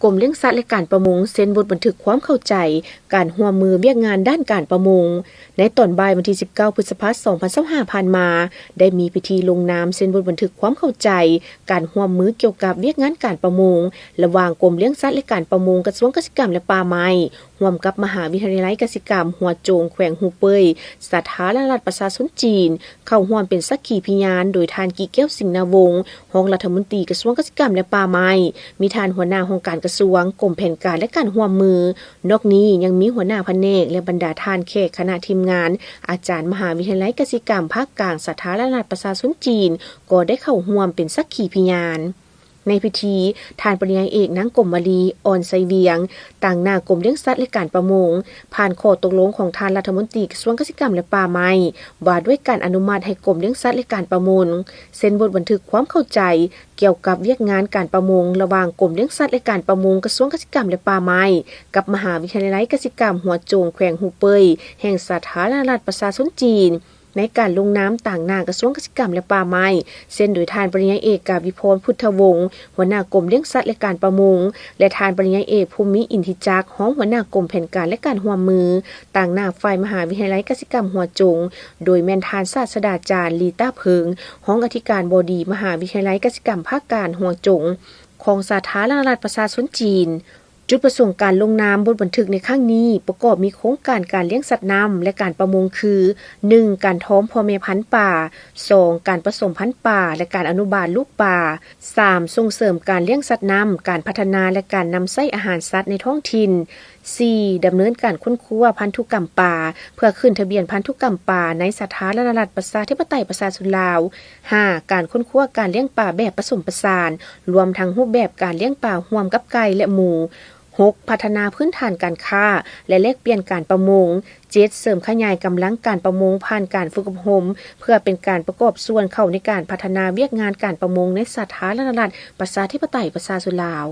กรมเลี้ยงสัตว์และการประมงเซ็นบทบันทึกความเข้าใจการร่วมมือเวียกงานด้านการประมงในตอนบ่ายวันที่19พฤษภาคม2025ผ่านมาได้มีพิธีลงนามเซ็นบทบันทึกความเข้าใจการร่วมมือเกี่ยวกับเวียกงานการประมงระหว่างกรมเลี้ยงสัตว์และการประมงกระทรวงเกษตรกรรมและป่าไม้ร่วมกับมหาวิทยาลัยเกษตรกรรมหัวโจงแขวงฮูเป่ยสาธารณรัฐประชาชนจีนเข้าร่วมเป็นสักขีพยานโดยทานกีแก้วสิงห์นาวงศ์รองรัฐมนตรีกระทรวงเกษตรกรรมและป่าไม้มีทานหัวหน้าองค์การกระทรวงกรมแผนการและการร่วมมือนอกนี้ยังมีหัวหน้าแผนกและบรรดาทานแขกคณะทีมงานอาจารย์มหาวิทยาลัยเกษตรกรรมภาคกลางสาธารณรัฐประชาชนจีนก็ได้เข้าร่วมเป็นสักขีพยานในพิธีทานปริญญาเอกนางกรมวลีออนไซเวียงต่างหน้ากรมเลี้ยงสัตว์และการประมงผ่านข้อตกลงของทานรัฐมนตรีกระทรวงเกษตรกรรมและป่าไม้ว่าด้วยการอนุมัติให้กรมเลี้ยงสัตว์และการประมงเซ็นบทบันทึกความเข้าใจเกี่ยวกับเวียกงานการประมงระหว่างกรมเลี้ยงสัตว์และการประมงกระทรวงเกษตรกรรมและป่าไม้กับมหาวิทยาลัยเกษตรกรรมหัวโจงแขวงฮูเป่ยแห่งสาธารณรัฐประชาชนจีนในการลงน้ำต่างหน้ากระทรวงเกษตรกรรมและป่าไม้เซ็นโดยทานปริญญาเอกกาวิพรพุทธวงศ์หัวหน้ากรมเลี้ยงสัตว์และการประมงและทานปริญญาเอกภูมิอินทิจักรห้องหัวหน้ากรมแผนการและการร่วมมือต่างหน้าฝ่ายมหาวิทยาลัยเกษตรกรรมหัวโจงโดยแม่นทานศาสตราจารย์ลีต้าเพิงห้องอธิการบดีมหาวิทยาลัยเกษตรกรรมภาคกลางหัวโจงของสาธารณรัฐประชาชนจีนจุดประสงค์การลงนามบทบันทึกในครั้งนี้ประกอบมีโครงการการเลี้ยงสัตว์น้ำและการประมงคือ 1. การท้องพ่อแม่พันธุ์ป่า 2. การผสมพันธุ์ป่าและการอนุบาลลูกป่า 3. ส่งเสริมการเลี้ยงสัตว์น้ำการพัฒนาและการนำไส้อาหารสัตว์ในท้องถิ่น 4. ดำเนินการค้นคว้าพันธุกรรมป่าเพื่อขึ้นทะเบียนพันธุกรรมป่าในสาธารณรัฐประชาธิปไตยประชาชนลาว 5. การค้นคว้าการเลี้ยงป่าแบบผสมผสานรวมทั้งรูปแบบการเลี้ยงป่าร่วมกับไก่และหมู 6. พัฒนาพื้นฐานการค้าและแลกเปลี่ยนการประมง 7. เสริมขยายกำลังการประมงผ่านการฝึกอบรมเพื่อเป็นการประกอบส่วนเข้าในการพัฒนาเวียกงานการประมงในสาธารณรัฐประชาธิปไตยประชาชนลาว